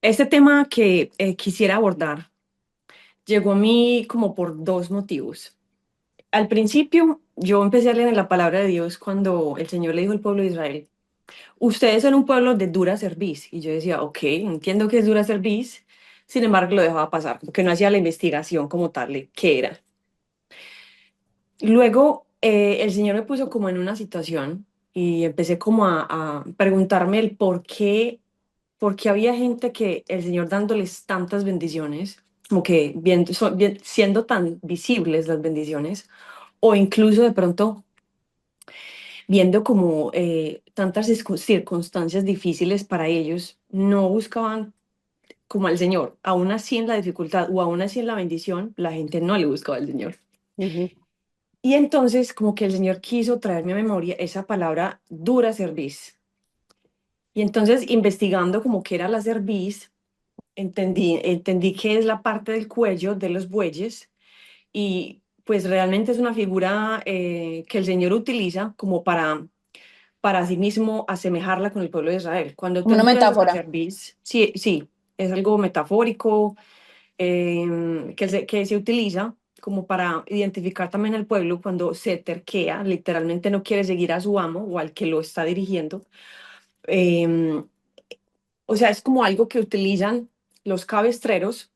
Este tema que quisiera abordar llegó a mí como por dos motivos. Al principio, yo empecé a leer en la palabra de Dios cuando el Señor le dijo al pueblo de Israel, ustedes son un pueblo de dura cerviz. Y yo decía, ok, entiendo que es dura cerviz, sin embargo lo dejaba pasar, porque no hacía la investigación como tal de qué era. Luego, el Señor me puso como en una situación y empecé como a preguntarme el por qué había gente que el Señor dándoles tantas bendiciones, como que siendo tan visibles las bendiciones, o incluso de pronto viendo como tantas circunstancias difíciles para ellos, no buscaban como al Señor, aún así en la dificultad o aún así en la bendición, la gente no le buscaba al Señor. Ujú. Y entonces como que el Señor quiso traerme a memoria esa palabra dura cerviz. Y entonces investigando como que era la cerviz, entendí que es la parte del cuello de los bueyes y pues realmente es una figura que el Señor utiliza como para sí mismo asemejarla con el pueblo de Israel. Cuando tú Como una endureces la metáfora. cerviz, sí, sí, es algo metafórico que se utiliza como para identificar también al pueblo cuando se terquea, literalmente no quiere seguir a su amo o al que lo está dirigiendo. Eh, o sea, es como algo que utilizan los cabestreros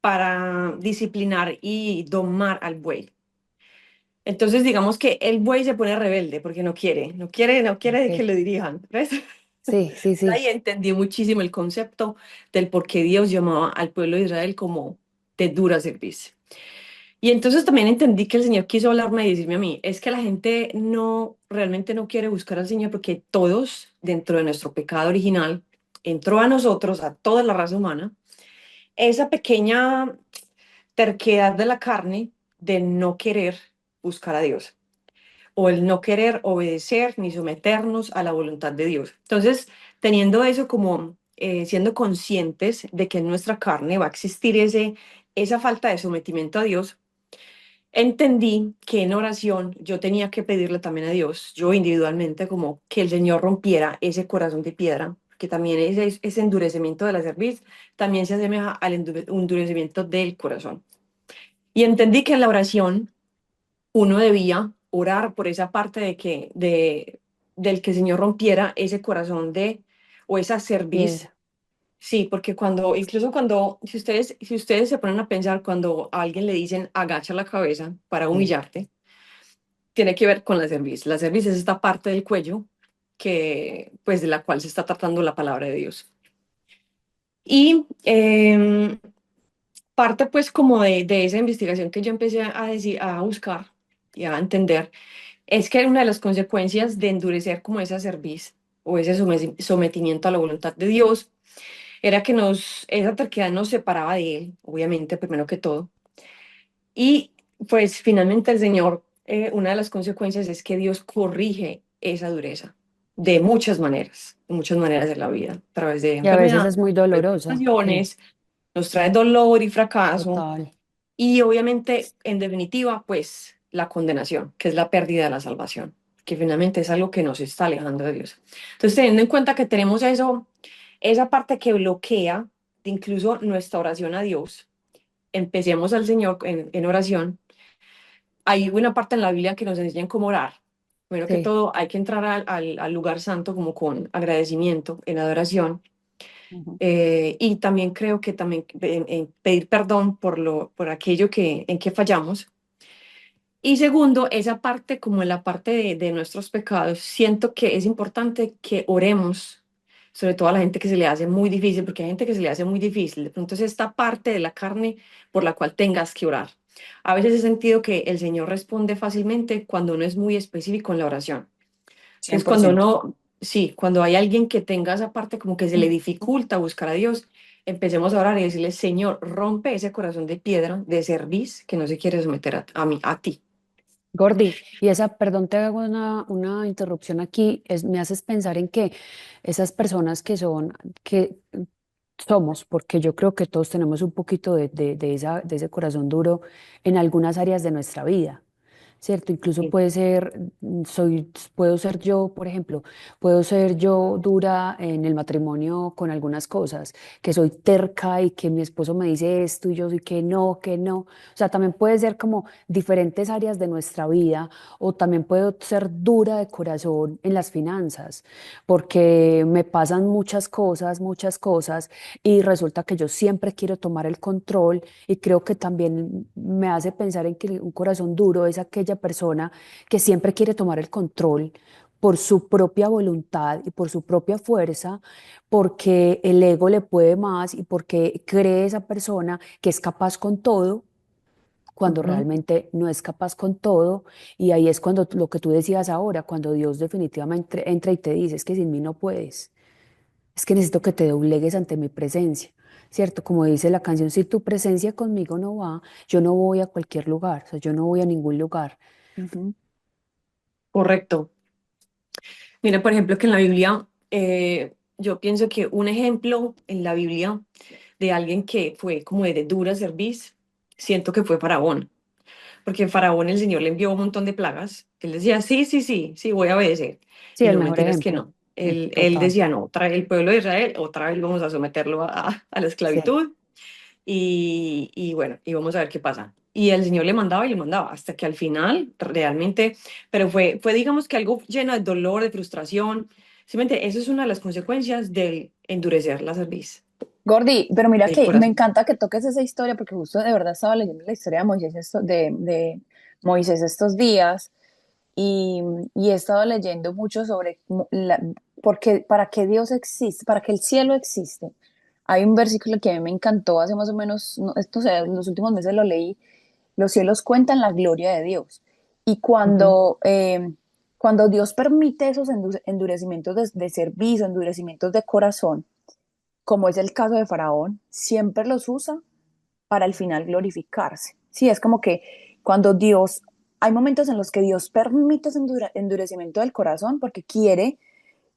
para disciplinar y domar al buey. Entonces, digamos que el buey se pone rebelde porque no quiere que Ok. lo dirijan, ¿ves? Sí, sí, Ahí sí. entendí muchísimo el concepto del por qué Dios llamaba al pueblo de Israel como de dura servicio. Y entonces también entendí que el Señor quiso hablarme y decirme a mí, es que la gente no, realmente no quiere buscar al Señor porque todos, dentro de nuestro pecado original, entró a nosotros, a toda la raza humana, esa pequeña terquedad de la carne de no querer buscar a Dios o el no querer obedecer ni someternos a la voluntad de Dios. Entonces, teniendo eso como siendo conscientes de que en nuestra carne va a existir esa falta de sometimiento a Dios, entendí que en oración yo tenía que pedirle también a Dios, yo individualmente, como que el Señor rompiera ese corazón de piedra, que también ese endurecimiento de la cerviz también se asemeja al endurecimiento del corazón. Y entendí que en la oración uno debía orar por esa parte del que el Señor rompiera ese corazón o esa cerviz. Piedra. Sí, porque incluso cuando, si ustedes se ponen a pensar, cuando a alguien le dicen agacha la cabeza para Sí. humillarte, tiene que ver con la cerviz. La cerviz es esta parte del cuello pues, de la cual se está tratando la palabra de Dios. Y parte, pues, como de esa investigación que yo empecé a buscar y a entender, es que una de las consecuencias de endurecer como esa cerviz o ese sometimiento a la voluntad de Dios era que esa terquedad nos separaba de Él, obviamente, primero que todo. Y pues finalmente el Señor, una de las consecuencias es que Dios corrige esa dureza de muchas maneras de la vida, a través de Y a veces enfermedades, es muy a través de dolorosa. Sí, situaciones, nos trae dolor y fracaso total. y obviamente, en definitiva, pues la condenación, que es la pérdida de la salvación, que finalmente es algo que nos está alejando de Dios. Entonces, teniendo en cuenta que tenemos eso, esa parte que bloquea incluso nuestra oración a Dios, empecemos al Señor en oración. Hay una parte en la Biblia que nos enseña cómo orar. Primero que Sí. todo, hay que entrar al lugar santo como con agradecimiento, en adoración. Ujú. Y también creo que también en pedir perdón por aquello en que fallamos. Y segundo, esa parte como en la parte de nuestros pecados, siento que es importante que oremos, sobre todo a la gente que se le hace muy difícil, porque hay gente que se le hace muy difícil. De pronto es esta parte de la carne por la cual tengas que orar. A veces he sentido que el Señor responde fácilmente cuando uno es muy específico en la oración. cien Entonces, por ciento sí, cuando hay alguien que tenga esa parte como que se le dificulta buscar a Dios, empecemos a orar y decirle, Señor, rompe ese corazón de piedra, de cerviz, que no se quiere someter a ti. Gordy, y esa, perdón, te hago una interrupción aquí, me haces pensar en que esas personas que somos, porque yo creo que todos tenemos un poquito de ese corazón duro en algunas áreas de nuestra vida. ¿cierto? Incluso Sí. puede ser, puedo ser yo, por ejemplo, puedo ser yo dura en el matrimonio con algunas cosas, que soy terca y que mi esposo me dice esto y yo soy que no, que no. O sea, también puede ser como diferentes áreas de nuestra vida, o también puedo ser dura de corazón en las finanzas, porque me pasan muchas cosas, y resulta que yo siempre quiero tomar el control. Y creo que también me hace pensar en que un corazón duro es aquella persona que siempre quiere tomar el control por su propia voluntad y por su propia fuerza, porque el ego le puede más y porque cree esa persona que es capaz con todo, cuando Ujú, realmente no es capaz con todo. Y ahí es cuando lo que tú decías ahora, cuando Dios definitivamente entra y te dice, es que sin mí no puedes, es que necesito que te doblegues ante mi presencia, ¿cierto? Como dice la canción, si tu presencia conmigo no va, yo no voy a cualquier lugar, o sea, yo no voy a ningún lugar. ujú. Correcto. Mira, por ejemplo, que en la Biblia, yo pienso que un ejemplo en la Biblia de alguien que fue como de dura cerviz, siento que fue Faraón, porque Faraón el Señor le envió un montón de plagas. Él decía, sí, sí, sí, sí, voy a obedecer. Sí, Y el no, mejor mentiras que ejemplo. no. Él Total. decía, no, trae el pueblo de Israel, otra vez vamos a someterlo a la Sí. esclavitud. Y bueno, y vamos a ver qué pasa. Y el Señor le mandaba y le mandaba, hasta que al final realmente, pero fue digamos que algo lleno de dolor, de frustración. Simplemente eso es una de las consecuencias del endurecer la cerviz, Gordy, pero mira el que me corazón. encanta que toques esa historia porque justo de verdad estaba leyendo la historia de Moisés, de Moisés estos días y, y he estado leyendo mucho sobre porque, para qué Dios existe, para qué el cielo existe. Hay un versículo que a mí me encantó hace más o menos, no, esto, o sea, en los últimos meses lo leí, los cielos cuentan la gloria de Dios. Y Ujú, cuando Dios permite esos endurecimientos de servicio, endurecimientos de corazón, como es el caso de Faraón, siempre los usa para al final glorificarse. Sí, es como que cuando Dios, hay momentos en los que Dios permite ese endurecimiento del corazón porque quiere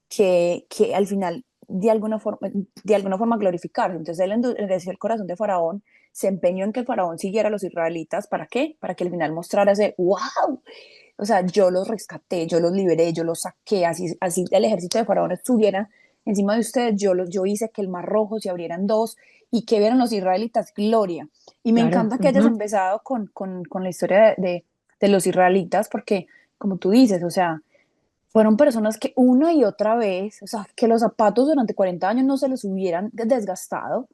que al final de alguna forma glorificarse. Entonces él endureció el corazón de Faraón, se empeñó en que el Faraón siguiera a los israelitas. ¿Para qué? Para que al final mostrara ese, wow, o sea, yo los rescaté, yo los liberé, yo los saqué, así el ejército de Faraón estuviera encima de ustedes, yo hice que el mar rojo se abriera en dos y que vieran los israelitas gloria. Y me claro. encanta que hayas Ujú. empezado con la historia de los israelitas, porque como tú dices, o sea, fueron personas que una y otra vez, o sea, que los zapatos durante 40 años no se les hubieran desgastado,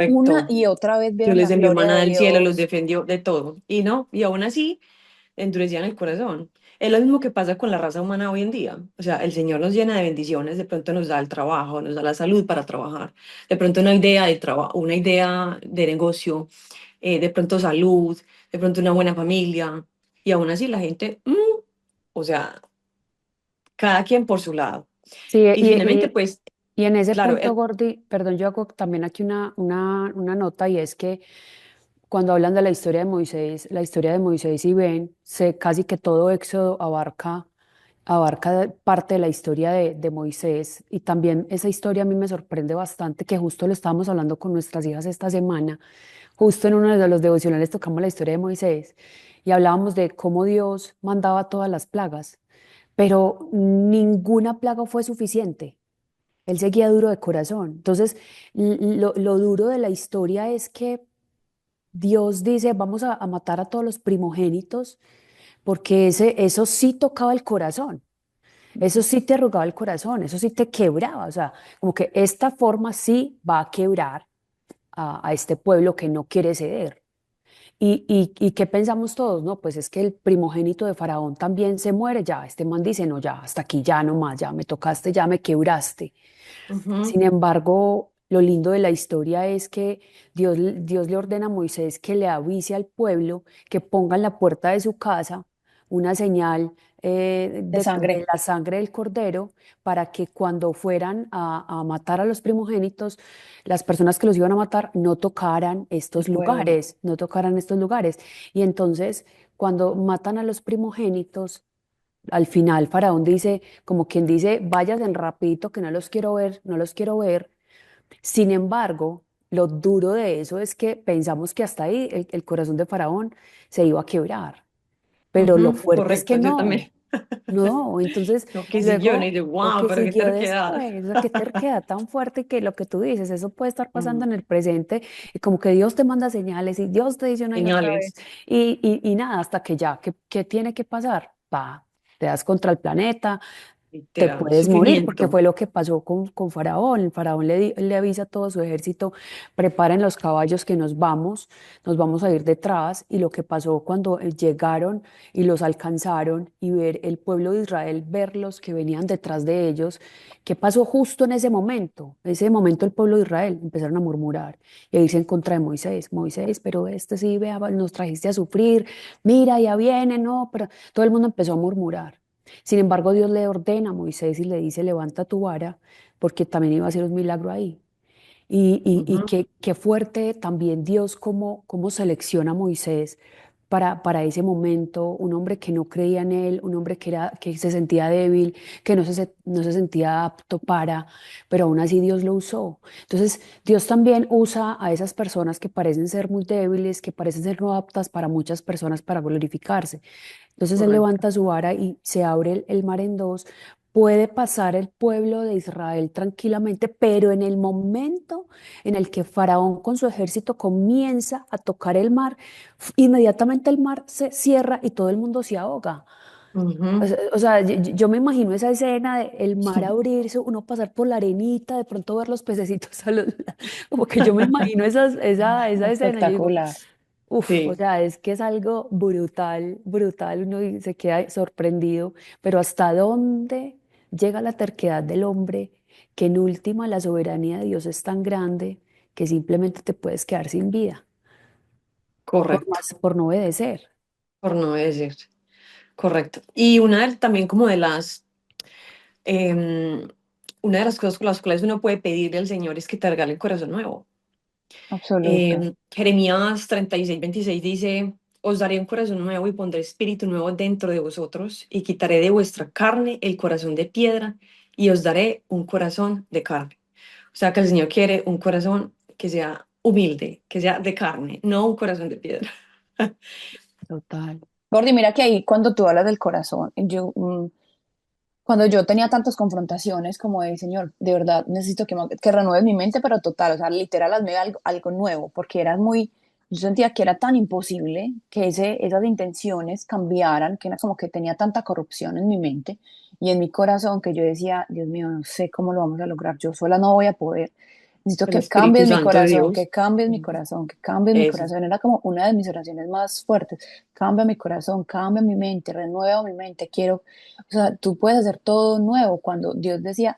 una Correcto. y otra vez Dios vieron les la envió gloria maná de del cielo, los Dios. defendió de todo. Y no, y aún así endurecían el corazón. Es lo mismo que pasa con la raza humana hoy en día. O sea, el Señor nos llena de bendiciones, de pronto nos da el trabajo, nos da la salud para trabajar, de pronto una idea de trabajo, una idea de negocio, de pronto salud, de pronto una buena familia. Y aún así la gente, o sea, cada quien por su lado. Sí, Y finalmente, pues, y en ese claro, punto, Gordy, perdón, yo hago también aquí una nota, y es que cuando hablan de la historia de Moisés y Ben, casi que todo Éxodo abarca parte de la historia de Moisés. Y también esa historia a mí me sorprende bastante, que justo lo estábamos hablando con nuestras hijas esta semana. Justo en uno de los devocionales tocamos la historia de Moisés y hablábamos de cómo Dios mandaba todas las plagas, pero ninguna plaga fue suficiente. Él seguía duro de corazón. Entonces, lo duro de la historia es que Dios dice, vamos a matar a todos los primogénitos, porque eso sí tocaba el corazón. Eso sí te arrugaba el corazón, eso sí te quebraba. O sea, como que esta forma sí va a quebrar a este pueblo que no quiere ceder. ¿Y qué pensamos todos? No, pues es que el primogénito de Faraón también se muere ya. Este man dice, no, ya, hasta aquí, ya no más, ya me tocaste, ya me quebraste. ujú, Sin embargo, lo lindo de la historia es que Dios le ordena a Moisés que le avise al pueblo que ponga en la puerta de su casa una señal De de sangre, la sangre del cordero, para que cuando fueran a matar a los primogénitos, las personas que los iban a matar no tocaran el estos fuego. lugares, no tocaran estos lugares. Y entonces, cuando matan a los primogénitos, al final, Faraón dice, como quien dice, váyanse rapidito que no los quiero ver, no los quiero ver. Sin embargo, lo duro de eso es que pensamos que hasta ahí el corazón de Faraón se iba a quebrar. pero lo fuerte es correcto, que yo también. no. No, entonces Lo que siguió, ¿no? Y luego yo, lo wow, que pero qué siguió terquedad. después, o sea, qué terquedad tan fuerte que lo que tú dices, eso puede estar pasando Mm, en el presente y como que Dios te manda señales y Dios te dice una y otra vez señales, y nada, hasta que ya, ¿qué tiene que pasar? Pa, te das contra el planeta, te literal, puedes morir, porque sufrimiento. fue lo que pasó con Faraón. El Faraón le avisa a todo su ejército, preparen los caballos que nos vamos a ir detrás. Y lo que pasó cuando llegaron y los alcanzaron y ver el pueblo de Israel, verlos que venían detrás de ellos, ¿qué pasó justo en ese momento? En ese momento el pueblo de Israel empezaron a murmurar y a irse en contra de Moisés. Moisés, pero este sí, vea, nos trajiste a sufrir, mira, ya viene, no, pero todo el mundo empezó a murmurar. Sin embargo, Dios le ordena a Moisés y le dice, levanta tu vara, porque también iba a hacer un milagro ahí. Y Ujú, qué fuerte también Dios cómo selecciona a Moisés para ese momento, un hombre que no creía en él, un hombre que se sentía débil, que no se sentía apto pero aún así Dios lo usó. Entonces, Dios también usa a esas personas que parecen ser muy débiles, que parecen ser no aptas para muchas personas para glorificarse. Entonces él correcto. levanta su vara y se abre el mar en dos. Puede pasar el pueblo de Israel tranquilamente, pero en el momento en el que Faraón con su ejército comienza a tocar el mar, inmediatamente el mar se cierra y todo el mundo se ahoga. Ujú. O sea, yo me imagino esa escena de el mar abrirse, uno pasar por la arenita, de pronto ver los pececitos a los como que yo me imagino esa escena. Yo digo, Espectacular. uf, o Sí, sea, es que es algo brutal, brutal, uno se queda sorprendido, pero ¿hasta dónde llega la terquedad del hombre que en última la soberanía de Dios es tan grande que simplemente te puedes quedar sin vida correcto, por no obedecer? por no decir, correcto. Y también como em, una de las cosas con las cuales uno puede pedirle al Señor es que te regale el corazón nuevo. Absoluta. Jeremías 36:26 dice, os daré un corazón nuevo y pondré espíritu nuevo dentro de vosotros y quitaré de vuestra carne el corazón de piedra y os daré un corazón de carne. O sea que el Señor quiere un corazón que sea humilde, que sea de carne, no un corazón de piedra. Total. Gordy, mira que ahí cuando tú hablas del corazón, cuando yo tenía tantas confrontaciones como de, Señor, de verdad necesito que renueves mi mente, pero total, o sea, literal, hazme algo nuevo, porque era muy, yo sentía que era tan imposible que esas intenciones cambiaran, que era como que tenía tanta corrupción en mi mente y en mi corazón que yo decía, Dios mío, no sé cómo lo vamos a lograr, yo sola no voy a poder. Necesito El que Espíritu cambies mi Santo de corazón, Dios. que cambies mi Ujú. corazón, que cambies mi Eso, corazón. Era como una de mis oraciones más fuertes. Cambia mi corazón, cambia mi mente, renueva mi mente. Quiero, o sea, tú puedes hacer todo nuevo. Cuando Dios decía,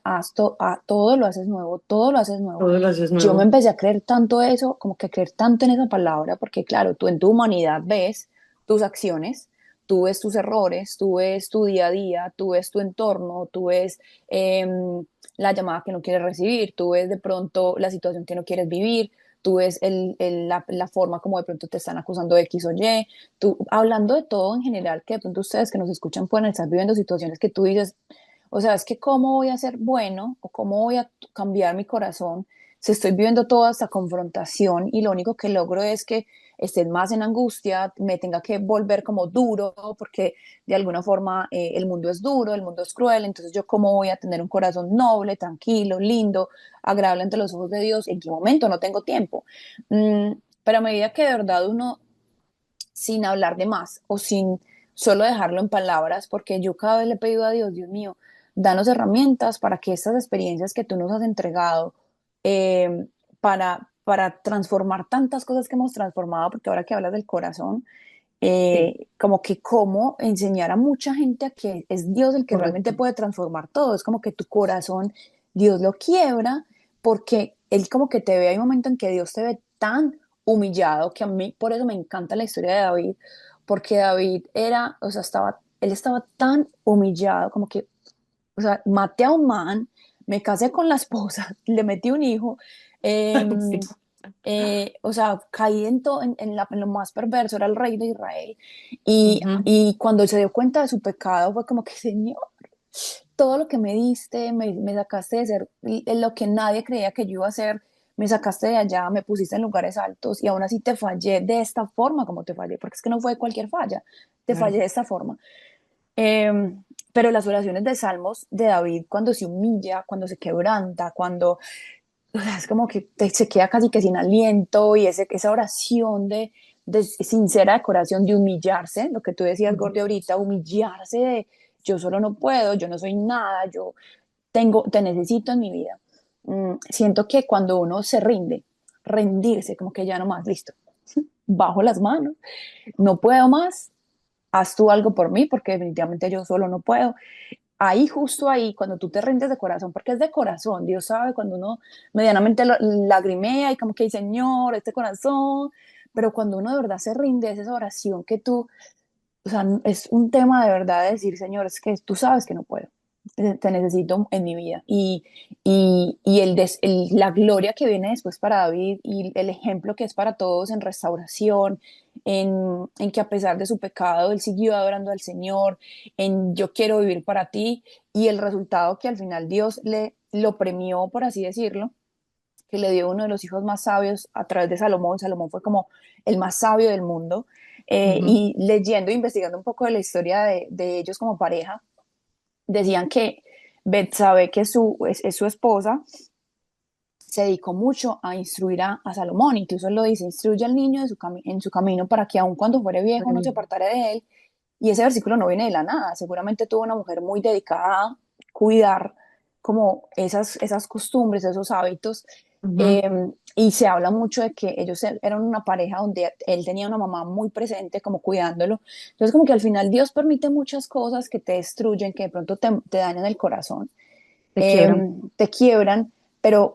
todo lo haces nuevo, todo lo haces nuevo. todo lo haces Yo me nuevo. empecé a creer tanto eso, como que creer tanto en esa palabra, porque claro, tú en tu humanidad ves tus acciones, tú ves tus errores, tú ves tu día a día, tú ves tu entorno, tú ves la llamada que no quieres recibir, tú ves de pronto la situación que no quieres vivir, tú ves la forma como de pronto te están acusando de X o Y, tú, hablando de todo en general, que de pronto ustedes que nos escuchan pueden estar viviendo situaciones que tú dices, o sea, es que cómo voy a ser bueno o cómo voy a cambiar mi corazón si estoy viviendo toda esta confrontación y lo único que logro es que esté más en angustia, me tenga que volver como duro, porque de alguna forma el mundo es duro, el mundo es cruel, entonces yo cómo voy a tener un corazón noble, tranquilo, lindo, agradable ante los ojos de Dios, en qué momento no tengo tiempo. Pero a medida que de verdad uno, sin hablar de más o sin solo dejarlo en palabras, porque yo cada vez le he pedido a Dios, Dios mío, danos herramientas para que estas experiencias que tú nos has entregado, eh, para transformar tantas cosas que hemos transformado, porque ahora que hablas del corazón, Sí, como que cómo enseñar a mucha gente a que es Dios el que realmente correcto. puede transformar todo. Es como que tu corazón, Dios lo quiebra porque Él como que te ve, hay un momento en que Dios te ve tan humillado, que a mí por eso me encanta la historia de David, porque David era, o sea, él estaba tan humillado, como que, o sea, maté a un man, me casé con la esposa, le metí un hijo, eh, Sí. o sea, caí en lo más perverso, era el rey de Israel. Ujú. Y cuando se dio cuenta de su pecado, fue como que, Señor, todo lo que me diste, me sacaste de ser lo que nadie creía que yo iba a ser, me sacaste de allá, me pusiste en lugares altos y aún así te fallé de esta forma como te fallé, porque es que no fue cualquier falla, te Claro. fallé de esta forma. Eh, pero las oraciones de Salmos de David, cuando se humilla, cuando se quebranta, cuando, o sea, es como que se queda casi que sin aliento y esa oración de sincera de corazón, de humillarse, lo que tú decías, Ujú. Gordy, ahorita, humillarse de yo solo no puedo, yo no soy nada, yo te necesito en mi vida. Siento que cuando uno se rinde, rendirse, como que ya no más, listo, bajo las manos, no puedo más, haz tú algo por mí, porque definitivamente yo solo no puedo. Ahí, justo ahí, cuando tú te rindes de corazón, porque es de corazón, Dios sabe cuando uno medianamente lagrimea y como que, Señor, este corazón, pero cuando uno de verdad se rinde, es esa oración que tú, o sea, es un tema de verdad de decir, Señor, es que tú sabes que no puedo, te necesito en mi vida. Y la gloria que viene después para David y el ejemplo que es para todos en restauración, en que a pesar de su pecado, él siguió adorando al Señor, en yo quiero vivir para ti, y el resultado que al final Dios le lo premió, por así decirlo, que le dio uno de los hijos más sabios a través de Salomón. Salomón fue como el más sabio del mundo. Ujú. Y leyendo e investigando un poco de la historia de ellos como pareja, decían que Betsabé, que es su esposa, se dedicó mucho a instruir a Salomón. Incluso él lo dice, instruye al niño en su camino para que aun cuando fuere viejo no se apartare de él. Y ese versículo no viene de la nada. Seguramente tuvo una mujer muy dedicada a cuidar como esas costumbres, esos hábitos. Ujú. Y se habla mucho de que ellos eran una pareja donde él tenía una mamá muy presente, como cuidándolo. Entonces, como que al final Dios permite muchas cosas que te destruyen, que de pronto te dañan el corazón, Te quiebran. te quiebran, pero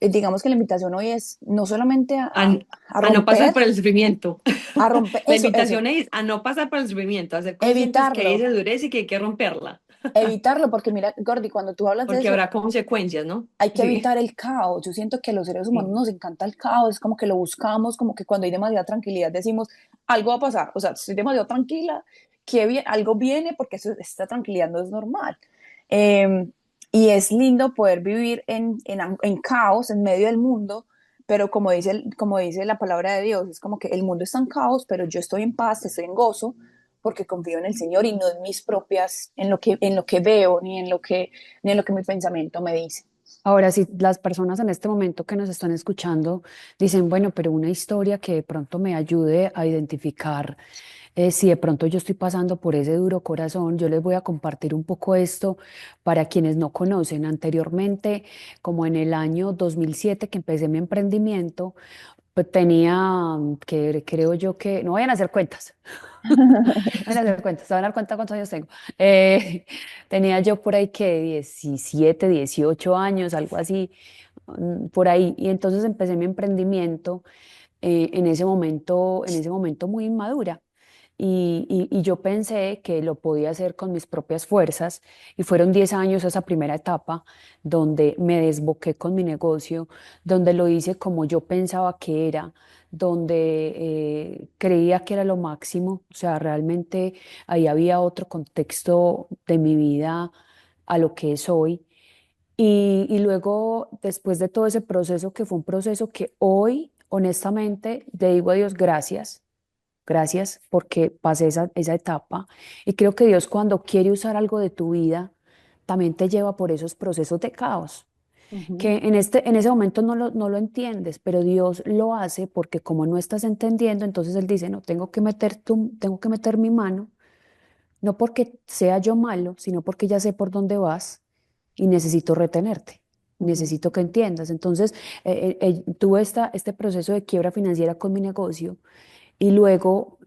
digamos que la invitación hoy es no solamente A, a a no pasar romper, por el sufrimiento. a romper La eso, invitación es a no pasar por el sufrimiento, a ser conscientes que hay evitarlo, esa dureza y que hay que romperla, evitarlo, porque mira, Gordy, cuando tú hablas de porque eso, habrá consecuencias, ¿no? hay que Sí. evitar el caos. Yo siento que a los seres humanos Sí. nos encanta el caos, es como que lo buscamos, como que cuando hay demasiada tranquilidad decimos, algo va a pasar, o sea, estoy demasiado tranquila, algo viene porque esta tranquilidad no es normal. Eh, y es lindo poder vivir en caos, en medio del mundo, pero como dice la palabra de Dios, es como que el mundo está en caos, pero yo estoy en paz, estoy en gozo, porque confío en el Señor y no en mis propias, en lo que veo, ni en lo que mi pensamiento me dice. Ahora, si las personas en este momento que nos están escuchando dicen, bueno, pero una historia que de pronto me ayude a identificar si de pronto yo estoy pasando por ese duro corazón, yo les voy a compartir un poco esto para quienes no conocen. Anteriormente, como en el año 2007 que empecé mi emprendimiento, pues tenía, que creo yo que, no vayan a hacer cuentas, van a hacer cuentas, se van a dar cuenta cuántos años tengo. Eh, tenía yo por ahí que 17, 18 años, algo así, por ahí. Y entonces empecé mi emprendimiento en ese momento muy inmadura. Y yo pensé que lo podía hacer con mis propias fuerzas y fueron 10 años esa primera etapa donde me desboqué con mi negocio, donde lo hice como yo pensaba que era, donde creía que era lo máximo, o sea, realmente ahí había otro contexto de mi vida a lo que es hoy. Y luego, después de todo ese proceso, que fue un proceso que hoy, honestamente, le digo a Dios gracias, gracias porque pasé esa etapa. Y creo que Dios cuando quiere usar algo de tu vida, también te lleva por esos procesos de caos, Ujú. que en ese momento no lo entiendes, pero Dios lo hace porque como no estás entendiendo, entonces Él dice, no, tengo que meter mi mano no porque sea yo malo, sino porque ya sé por dónde vas y necesito retenerte, Ujú. necesito que entiendas. Entonces, tuve este proceso de quiebra financiera con mi negocio y luego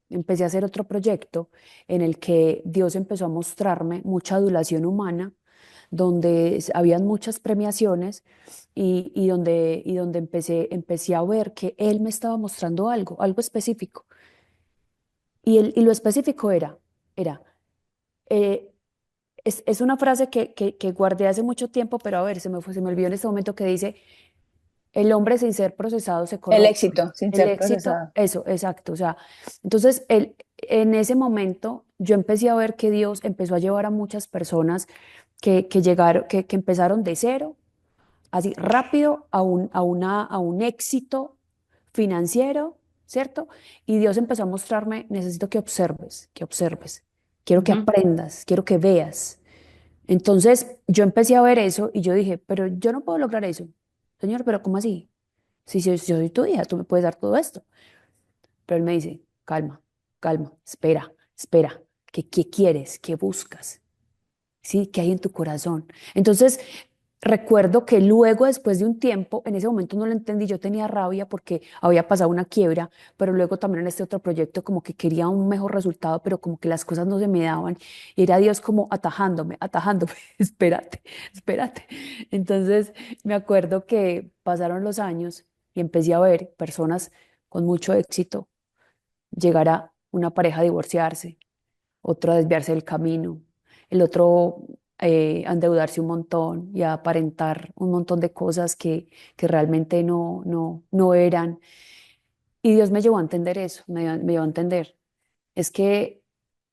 empecé a hacer otro proyecto en el que Dios empezó a mostrarme mucha adulación humana, donde habían muchas premiaciones y donde empecé a ver que Él me estaba mostrando algo específico. Y lo específico era eh, es una frase que guardé hace mucho tiempo, pero a ver, se me olvidó en este momento que dice, el hombre sin ser procesado se El corrompe. éxito sin El ser éxito, procesado. eso, exacto. O sea, entonces en ese momento yo empecé a ver que Dios empezó a llevar a muchas personas que llegaron, que empezaron de cero así rápido a un éxito financiero, ¿cierto? Y Dios empezó a mostrarme, necesito que observes, quiero que Ujú. aprendas, quiero que veas. Entonces yo empecé a ver eso y yo dije, pero yo no puedo lograr eso. Señor, pero ¿cómo así? Si yo soy tu hija, tú me puedes dar todo esto. Pero él me dice, calma, calma, espera, espera. ¿Qué quieres? ¿Qué buscas? ¿Sí? ¿Qué hay en tu corazón? Entonces, recuerdo que luego, después de un tiempo, en ese momento no lo entendí, yo tenía rabia porque había pasado una quiebra, pero luego también en este otro proyecto como que quería un mejor resultado, pero como que las cosas no se me daban y era Dios como atajándome, atajándome, espérate, espérate. Entonces, me acuerdo que pasaron los años y empecé a ver personas con mucho éxito llegar a una pareja a divorciarse, otro a desviarse del camino, el otro a endeudarse un montón y a aparentar un montón de cosas que realmente no eran. Y Dios me llevó a entender eso, me llevó a entender, es que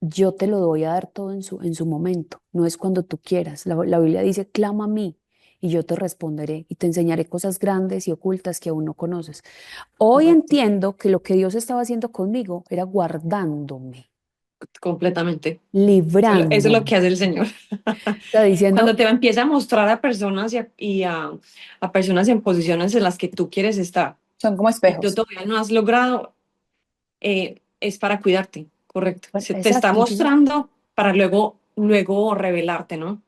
yo te lo voy a dar todo en su momento, no es cuando tú quieras. La Biblia dice, clama a mí y yo te responderé y te enseñaré cosas grandes y ocultas que aún no conoces. Hoy Correcto. entiendo que lo que Dios estaba haciendo conmigo era guardándome, Completamente. Eso es lo librándome. que hace el Señor. Está Cuando diciendo, te empieza a mostrar a personas a personas en posiciones en las que tú quieres estar Son como y tú espejos. todavía no has logrado, es para cuidarte, correcto. bueno, Se te está exacto, entonces, mostrando para luego revelarte, ¿no?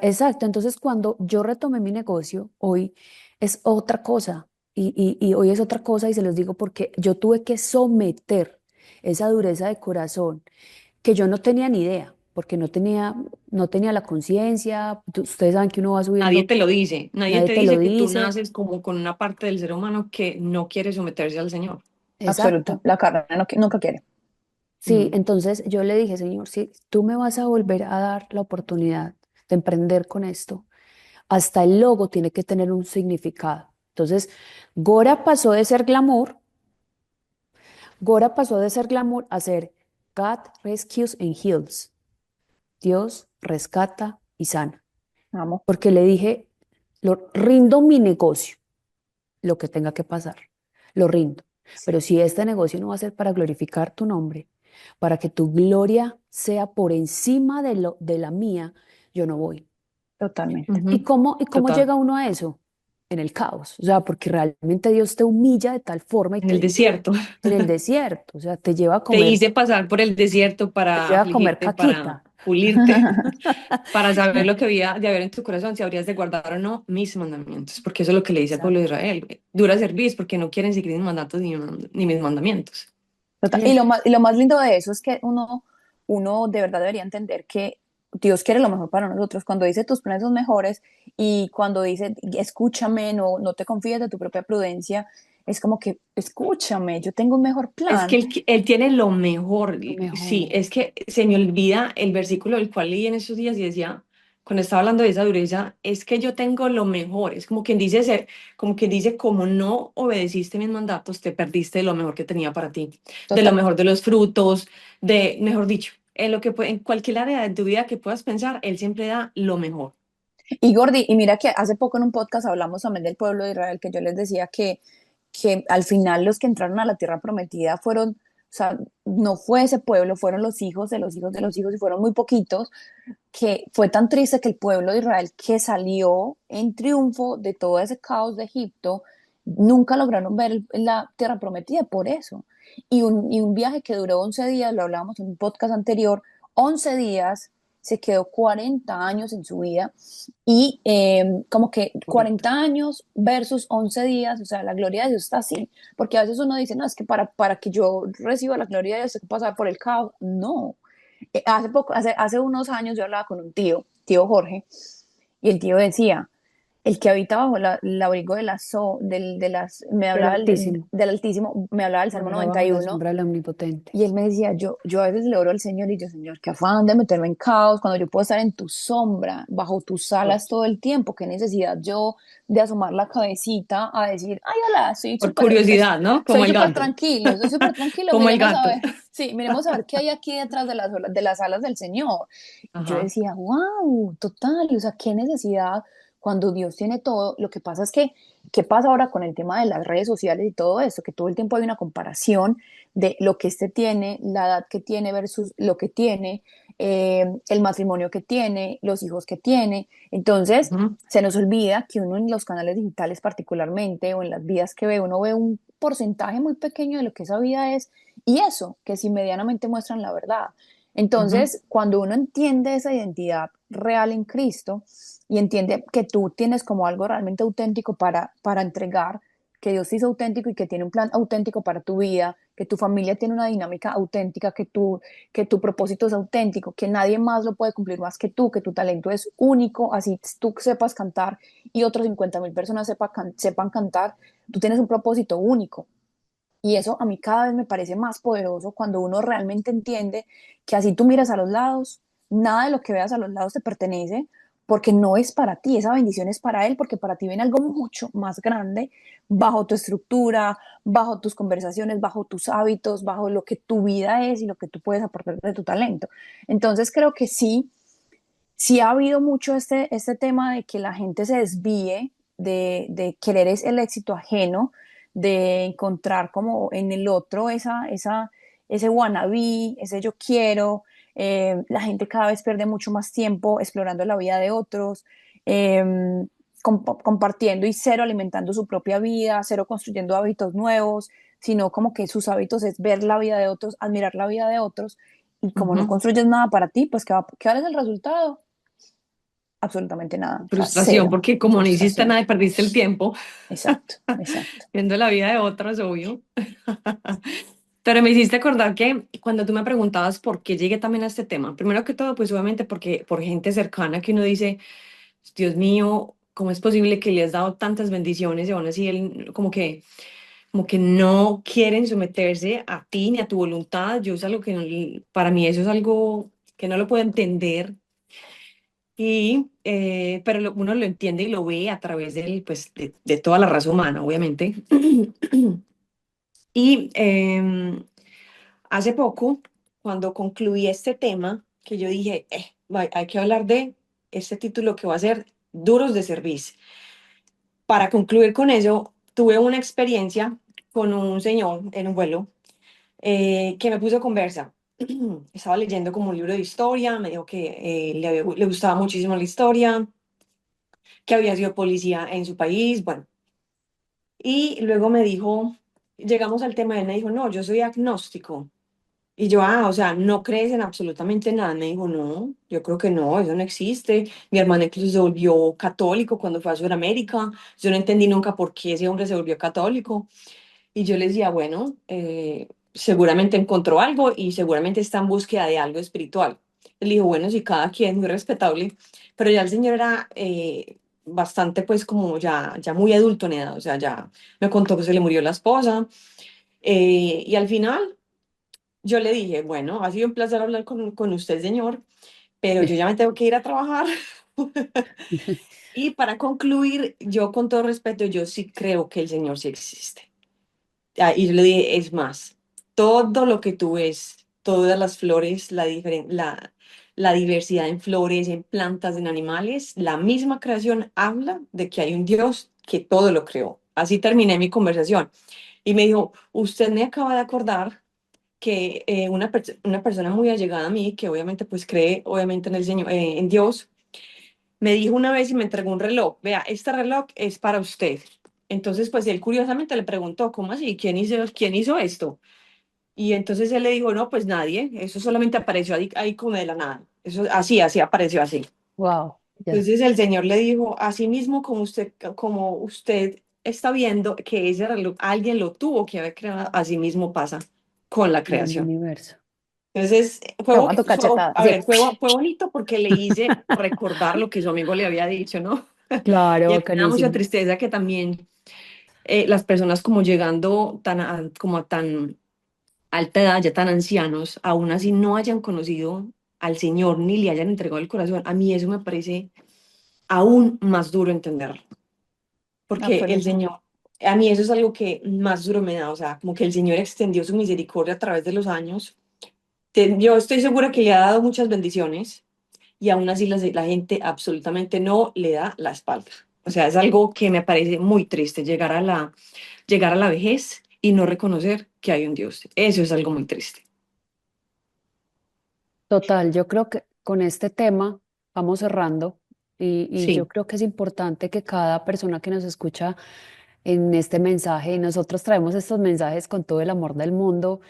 exacto, entonces cuando yo retomé mi negocio, hoy es otra cosa y hoy es otra cosa y se los digo porque yo tuve que someter esa dureza de corazón que yo no tenía ni idea, porque no tenía la conciencia, ustedes saben que uno va Nadie subiendo, te lo dice, nadie nadie te te lo dice que tú dice, naces como con una parte del ser humano que no quiere someterse al Señor. Absoluto. exacto. La carne nunca quiere. Sí, Mm. entonces yo le dije, Señor, si tú me vas a volver a dar la oportunidad de emprender con esto, hasta el logo tiene que tener un significado. Entonces, Gora pasó de ser glamour, Gora pasó de ser glamour a ser God Rescues and Heals. Dios rescata y sana. Amo. Porque le dije, rindo mi negocio, lo que tenga que pasar, lo rindo. Pero si este negocio no va a ser para glorificar tu nombre, para que tu gloria sea por encima de la mía, yo no voy. Totalmente. Ujú. Y cómo Total. llega uno a eso? En el caos. O sea, porque realmente Dios te humilla de tal forma y En el desierto. en el desierto. O sea, Te hice pasar por el desierto te para lleva a comer afligirte, para caquita. pulirte, para saber lo que había de haber en tu corazón, si habrías de guardar o no mis mandamientos, porque eso es lo que le dice al pueblo de Exacto. Israel. Dura servir porque no quieren seguir mis mandatos ni mis mandamientos. Total. Y lo más lindo de eso es que uno de verdad debería entender que Dios quiere lo mejor para nosotros. Cuando dice tus planes son mejores y cuando dice escúchame, no te confíes de tu propia prudencia, es como que escúchame, yo tengo un mejor Es que plan. él tiene lo mejor. Lo Sí, mejor. es que se me olvida el versículo del cual leí en esos días y decía, cuando estaba hablando de esa dureza, es que yo tengo lo mejor. Es como quien dice como quien dice, como no obedeciste mis mandatos, te perdiste de lo mejor que tenía para ti, de lo Total. mejor de los frutos, mejor dicho, en en cualquier área de tu vida que puedas pensar, él siempre da lo mejor. Y Gordy, y mira que hace poco en un podcast hablamos también del pueblo de Israel, que yo les decía que al final los que entraron a la tierra prometida fueron, o sea, no fue ese pueblo, fueron los hijos de los hijos de los hijos y fueron muy poquitos, que fue tan triste que el pueblo de Israel que salió en triunfo de todo ese caos de Egipto, nunca lograron ver la tierra prometida por eso. Y un viaje que duró 11 días, lo hablábamos en un podcast anterior, 11 días, se quedó 40 años en su vida y como que Correcto. 40 años versus 11 días, o sea, la gloria de Dios está así, porque a veces uno dice, no, es que para que yo reciba la gloria de Dios tengo que pasar por el caos. No, hace unos años yo hablaba con un tío Jorge, y el tío decía, el que habita bajo el abrigo de me Del hablaba Altísimo. del Altísimo, me hablaba del Salmo Morará noventa bajo y la uno sombra del Omnipotente. y él me decía, yo a veces le oro al Señor y yo, Señor, qué afán de meterme en caos cuando yo puedo estar en tu sombra, bajo tus alas todo el tiempo, qué necesidad yo de asomar la cabecita a decir, ay, hola, Por curiosidad, ¿no? Como soy el súper gato. tranquilo, estoy súper tranquilo, Como el miremos a gato. ver, sí, miremos a ver qué hay aquí detrás de las alas del Señor. Y yo Ajá. decía, wow, total, o sea, qué necesidad cuando Dios tiene todo, lo que pasa es que, ¿qué pasa ahora con el tema de las redes sociales y todo esto? Que todo el tiempo hay una comparación de lo que este tiene, la edad que tiene versus lo que tiene, el matrimonio que tiene, los hijos que tiene. Entonces, Ujú. se nos olvida que uno en los canales digitales particularmente o en las vidas que ve, uno ve un porcentaje muy pequeño de lo que esa vida es y eso, que si medianamente muestran la verdad. Ujú. Entonces, cuando uno entiende esa identidad real en Cristo y entiende que tú tienes como algo realmente auténtico para entregar, que Dios te hizo auténtico y que tiene un plan auténtico para tu vida, que tu familia tiene una dinámica auténtica, que tu propósito es auténtico, que nadie más lo puede cumplir más que tu talento es único, así tú sepas cantar y otros 50.000 personas sepan cantar, tú tienes un propósito único. Y eso a mí cada vez me parece más poderoso cuando uno realmente entiende que así tú miras a los lados, nada de lo que veas a los lados te pertenece, porque no es para ti, esa bendición es para Él, porque para ti viene algo mucho más grande bajo tu estructura, bajo tus conversaciones, bajo tus hábitos, bajo lo que tu vida es y lo que tú puedes aportar de tu talento. Entonces creo que sí, sí ha habido mucho este tema de que la gente se desvíe de querer es el éxito ajeno, de encontrar como en el otro ese wannabe, ese yo quiero. La gente cada vez pierde mucho más tiempo explorando la vida de otros, eh, compartiendo y cero alimentando su propia vida, cero construyendo hábitos nuevos, sino como que sus hábitos es ver la vida de otros, admirar la vida de otros. Y como no Ujú. construyes nada para ti, pues ¿qué es el resultado? Absolutamente nada, o sea, Frustración, cero, porque como no hiciste frustración. nada y perdiste el tiempo Exacto, exacto. viendo la vida de otros, obvio. Pero me hiciste acordar que cuando tú me preguntabas por qué llegué también a este tema, primero que todo, pues obviamente porque por gente cercana que uno dice, Dios mío, ¿cómo es posible que le has dado tantas bendiciones y aún así él como que no quieren someterse a ti ni a tu voluntad? Yo es algo que para mí eso es algo que no lo puedo entender. Y, pero uno lo entiende y lo ve a través pues, de toda la raza humana, obviamente. Y hace poco, cuando concluí este tema, que yo dije, hay que hablar de este título que va a ser Duros de Servicio". Para concluir con eso, tuve una experiencia con un señor en un vuelo que me puso conversa. Estaba leyendo como un libro de historia, me dijo que le gustaba muchísimo la historia, que había sido policía en su país, bueno. Y luego me dijo, llegamos al tema, él me dijo, no, yo soy agnóstico. Y yo, o sea, ¿no crees en absolutamente nada? Me dijo, no, yo creo que no, eso no existe. Mi hermano incluso se volvió católico cuando fue a Sudamérica. Yo no entendí nunca por qué ese hombre se volvió católico. Y yo le decía, bueno, seguramente encontró algo y seguramente está en búsqueda de algo espiritual. Él dijo, bueno, sí, cada quien, muy respetable, pero ya el señor era bastante, pues, como ya muy adulto en edad, o sea, ya me contó que se le murió la esposa. Y al final yo le dije, bueno, ha sido un placer hablar con usted, señor, pero yo ya me tengo que ir a trabajar. Y para concluir, yo con todo respeto, yo sí creo que el Señor sí existe. Y yo le dije, es más, todo lo que tú ves, todas las flores, la diversidad en flores, en plantas, en animales, la misma creación habla de que hay un Dios que todo lo creó. Así terminé mi conversación. Y me dijo, usted me acaba de acordar que una persona muy allegada a mí, que obviamente pues cree obviamente en el Señor, en Dios, me dijo una vez y me entregó un reloj. Vea, este reloj es para usted. Entonces, pues él curiosamente le preguntó, ¿cómo así? Quién hizo esto? Y entonces él le dijo, no, pues nadie, eso solamente apareció ahí como de la nada. Eso así apareció así. Wow, ya. Entonces el Señor le dijo, así mismo como usted está viendo que ese reloj alguien lo tuvo que haber creado, así mismo pasa con la En el creación. universo. Entonces, Toma tu cachetada. a Así. ver, fue bonito porque le hice recordar lo que su amigo le había dicho, ¿no? Claro, Y a mí me da mucha bacanísimo. tristeza que también las personas como llegando como a tan alta edad, ya tan ancianos, aún así no hayan conocido al Señor ni le hayan entregado el corazón. A mí eso me parece aún más duro entenderlo, porque el Absoluta. Señor, a mí eso es algo que más duro me da, o sea, como que el Señor extendió su misericordia a través de los años. Yo estoy segura que le ha dado muchas bendiciones, y aún así la gente absolutamente no le da la espalda. O sea, es algo que me parece muy triste, llegar a la vejez y no reconocer que hay un Dios. Eso es algo muy triste. Total, yo creo que con este tema vamos cerrando y yo Sí. creo que es importante que cada persona que nos escucha en este mensaje, y nosotros traemos estos mensajes con todo el amor del mundo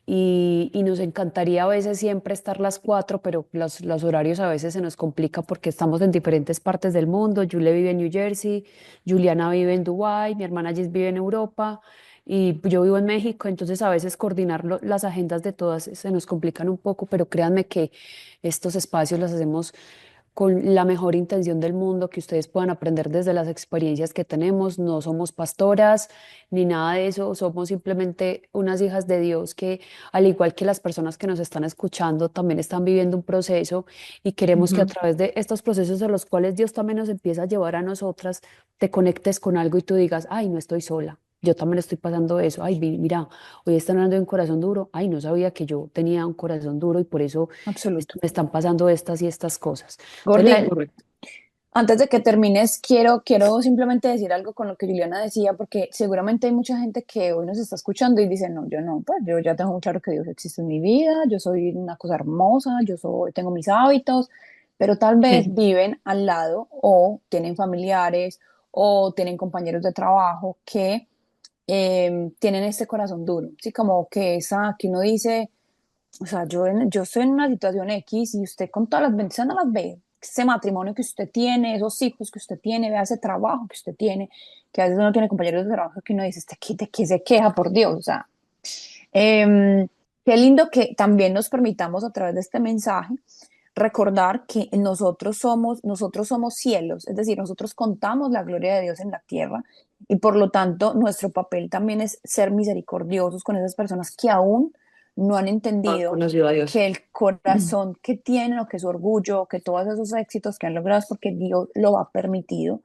y nos encantaría a veces siempre estar las cuatro, pero los horarios a veces se nos complica porque estamos en diferentes partes del mundo. Julie vive en New Jersey, Juliana vive en Dubái, mi hermana Jess vive en Europa y yo vivo en México, entonces a veces coordinar las agendas de todas se nos complican un poco, pero créanme que estos espacios los hacemos con la mejor intención del mundo, que ustedes puedan aprender desde las experiencias que tenemos. No somos pastoras ni nada de eso, somos simplemente unas hijas de Dios que, al igual que las personas que nos están escuchando, también están viviendo un proceso y queremos que a Ujú. través de estos procesos a los cuales Dios también nos empieza a llevar a nosotras, te conectes con algo y tú digas, ay, no estoy sola. Yo también estoy pasando eso. Ay, mira, hoy están hablando de un corazón duro. Ay, no sabía que yo tenía un corazón duro y por eso Absoluto. me están pasando estas y estas cosas. Entonces, Gordy, Correcto. antes de que termines, quiero simplemente decir algo con lo que Juliana decía, porque seguramente hay mucha gente que hoy nos está escuchando y dice, no, yo no, pues yo ya tengo muy claro que Dios existe en mi vida, yo soy una cosa hermosa, tengo mis hábitos, pero tal vez Sí. viven al lado o tienen familiares o tienen compañeros de trabajo que tienen este corazón duro, ¿sí? Como que que uno dice, o sea, yo estoy en una situación X y usted con todas las bendiciones no las ve. Ese matrimonio que usted tiene, esos hijos que usted tiene, vea ese trabajo que usted tiene, que a veces uno tiene compañeros de trabajo que uno dice, ¿de qué se queja, por Dios? O sea, eh, qué lindo que también nos permitamos a través de este mensaje recordar que nosotros somos cielos, es decir, nosotros contamos la gloria de Dios en la tierra y por lo tanto nuestro papel también es ser misericordiosos con esas personas que aún no han Han entendido conocido a Dios. que el corazón que tienen o que su orgullo, que todos esos éxitos que han logrado es porque Dios lo ha permitido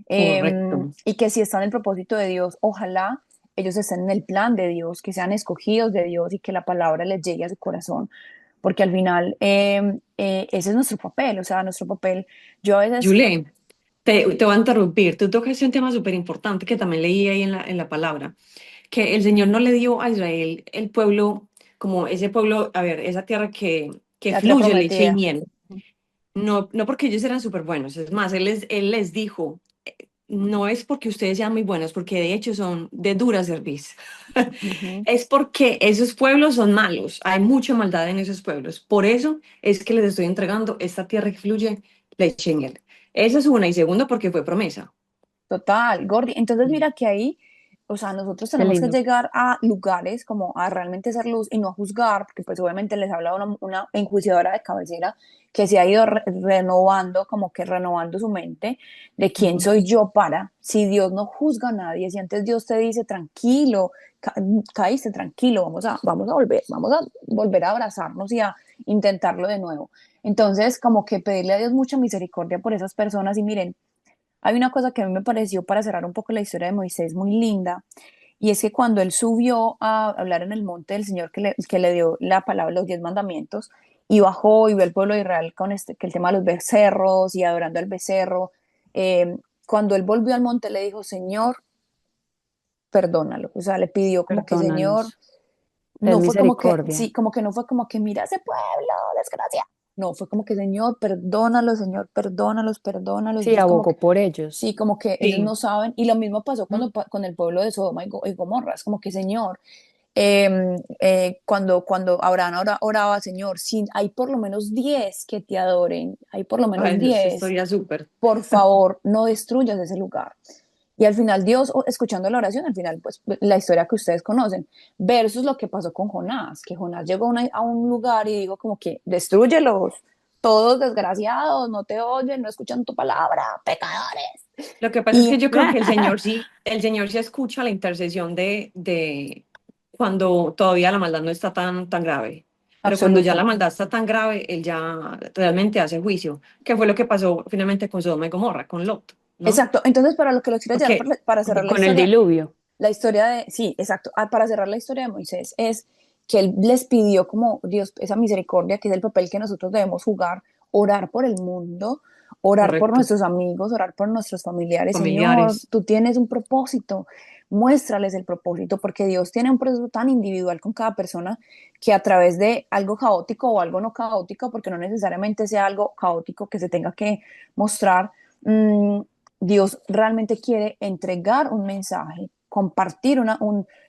Correcto. y que si están en el propósito de Dios, ojalá ellos estén en el plan de Dios, que sean escogidos de Dios y que la palabra les llegue a su corazón porque al final ese es nuestro papel, o sea, nuestro papel, yo a veces, Julie, te voy a interrumpir. Tú tocaste un tema súper importante que también leí ahí en la palabra, que el Señor no le dio a Israel el pueblo, como ese pueblo, a ver, esa tierra que la tierra fluye leche y prometida, miel. No, no porque ellos eran súper buenos, es más, él les dijo, no es porque ustedes sean muy buenos, porque de hecho son de dura serviz. ujú, Es porque esos pueblos son malos, hay mucha maldad en esos pueblos. Por eso es que les estoy entregando esta tierra que fluye leche y miel. Esa es una, y segunda porque fue promesa. total, Gordy, entonces Mm. mira que ahí, o sea, nosotros qué tenemos que lindo. llegar a lugares como a realmente ser luz y no a juzgar, porque pues obviamente les habla una enjuiciadora de cabecera que se ha ido renovando, como que renovando su mente de quién Ujú. soy yo para, si Dios no juzga a nadie, si antes Dios te dice tranquilo, ca caíste tranquilo, vamos a volver a abrazarnos y a intentarlo de nuevo. Entonces, como que pedirle a Dios mucha misericordia por esas personas y miren, hay una cosa que a mí me pareció para cerrar un poco la historia de Moisés muy linda, y es que cuando él subió a hablar en el monte del Señor que le dio la palabra, los 10 mandamientos, y bajó y vio al pueblo de Israel con que el tema de los becerros y adorando al becerro, cuando él volvió al monte le dijo, Señor, perdónalo. O sea, le pidió como que, Señor, Perdónalos. no Ten fue como que, misericordia. sí, como que no fue como que mira ese pueblo, desgracia. No, fue como que, Señor, perdónalos, perdónalos. Sí, Dios como que abogó por ellos. sí, como que ellos Sí. no saben, y lo mismo pasó Mm. con el pueblo de Sodoma y Gomorra, es como que Señor, cuando Abraham oraba, Señor, si hay por lo menos 10 que te adoren, hay por lo menos Ay, esa 10 historia súper. por favor, no destruyas ese lugar. Y al final Dios, escuchando la oración, al final, pues la historia que ustedes conocen, versus lo que pasó con Jonás, que Jonás llegó a un lugar y dijo como que, destruyelos, todos desgraciados, no te oyen, no escuchan tu palabra, pecadores. Lo que pasa es que Y yo creo que el Señor sí escucha la intercesión de cuando todavía la maldad no está tan grave. Pero cuando ya la absoluto. maldad está tan grave, Él ya realmente hace juicio. ¿Qué fue lo que pasó finalmente con Sodoma y Gomorra, con Lot? ¿No? Exacto. Entonces, para lo que los quiero llevar, Porque, para cerrar Con el diluvio. la historia sí, exacto, para cerrar la historia de Moisés, es que él les pidió como Dios, esa misericordia, que es el papel que nosotros debemos jugar, orar por el mundo, orar por Correcto. nuestros amigos, orar por nuestros familiares. Señor, Familiares. tú tienes un propósito, muéstrales el propósito, porque Dios tiene un proceso tan individual con cada persona que a través de algo caótico o algo no caótico, porque no necesariamente sea algo caótico que se tenga que mostrar, mmm, Dios realmente quiere entregar un mensaje, compartir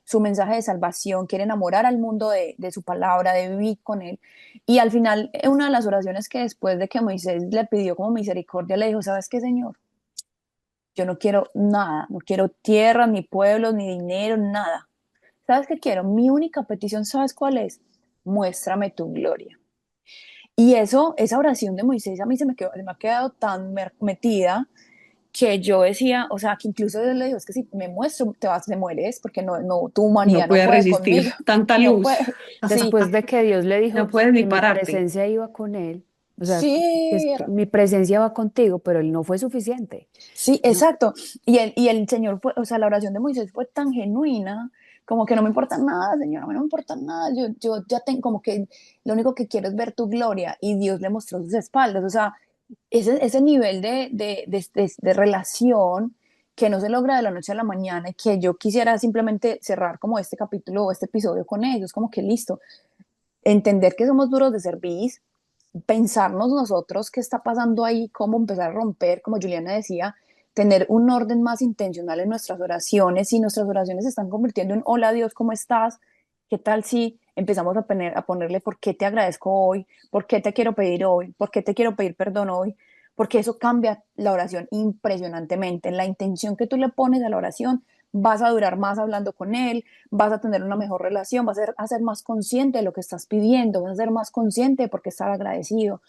su mensaje de salvación, quiere enamorar al mundo de su palabra, de vivir con él. Y al final, una de las oraciones que después de que Moisés le pidió como misericordia, le dijo, ¿sabes qué, Señor? Yo no quiero nada, no quiero tierra, ni pueblos, ni dinero, nada. ¿Sabes qué quiero? Mi única petición, ¿sabes cuál es? Muéstrame tu gloria. Y eso, esa oración de Moisés a mí se me ha quedado tan metida que yo decía, o sea, que incluso Dios le dijo, es que si me muestro, te mueres, porque tu No humanidad no puede puede resistir conmigo, tanta no luz. puede, sí, Después de que Dios le No dijo puedes ni que mi pararte. presencia iba con él, o sea, sí, mi presencia va contigo, pero él no fue suficiente. sí, No, exacto. Y el Señor fue, o sea, la oración de Moisés fue tan genuina, como que no me importa nada, Señor, a mí no me importa nada, yo ya tengo como que lo único que quiero es ver tu gloria, y Dios le mostró sus espaldas, o sea, ese nivel de relación que no se logra de la noche a la mañana y que yo quisiera simplemente cerrar como este capítulo o este episodio con ellos, como que listo, entender que somos duros de servir, pensarnos nosotros qué está pasando ahí, cómo empezar a romper, como Juliana decía, tener un orden más intencional en nuestras oraciones. Si nuestras oraciones se están convirtiendo en hola Dios, ¿cómo estás? ¿Qué tal si empezamos a ponerle por qué te agradezco hoy? ¿Por qué te quiero pedir hoy? ¿Por qué te quiero pedir perdón hoy? Porque eso cambia la oración impresionantemente. La intención que tú le pones a la oración, vas a durar más hablando con él, vas a tener una mejor relación, a ser más consciente de lo que estás pidiendo, vas a ser más consciente de por qué estar agradecido.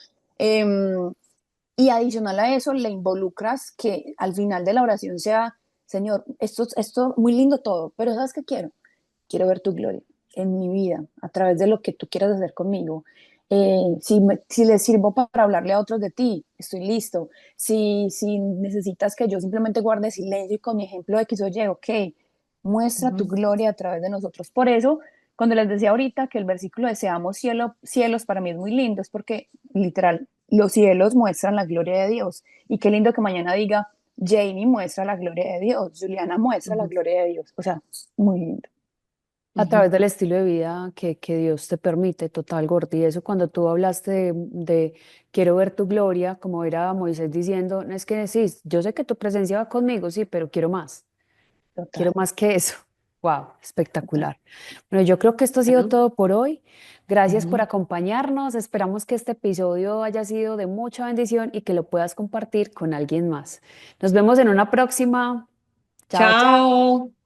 Y adicional a eso, le involucras que al final de la oración sea, Señor, esto muy lindo todo, pero ¿sabes qué quiero? Quiero ver tu gloria en mi vida, a través de lo que tú quieras hacer conmigo. Si les sirvo para hablarle a otros de ti, estoy listo. Si necesitas que yo simplemente guarde silencio y con mi ejemplo de X o Y, ok, muestra tu Ujú. gloria a través de nosotros. Por eso, cuando les decía ahorita que el versículo de seamos cielos para mí es muy lindo, es porque literal, los cielos muestran la gloria de Dios. Y qué lindo que mañana diga, Jamie muestra la gloria de Dios, Juliana muestra la Ujú. gloria de Dios. O sea, muy lindo. a Ujú. través del estilo de vida que Dios te permite, total, Gordy. Y eso cuando tú hablaste de quiero ver tu gloria, como era Moisés diciendo, no es que sí, yo sé que tu presencia va conmigo, sí, pero quiero Total, más que eso. Wow, total. espectacular. Bueno, yo creo que esto ha sido Bueno, todo por hoy. Gracias por ujú. acompañarnos. Esperamos que este episodio haya sido de mucha bendición y que lo puedas compartir con alguien más. Nos vemos en una próxima. Chao, chao. Chao.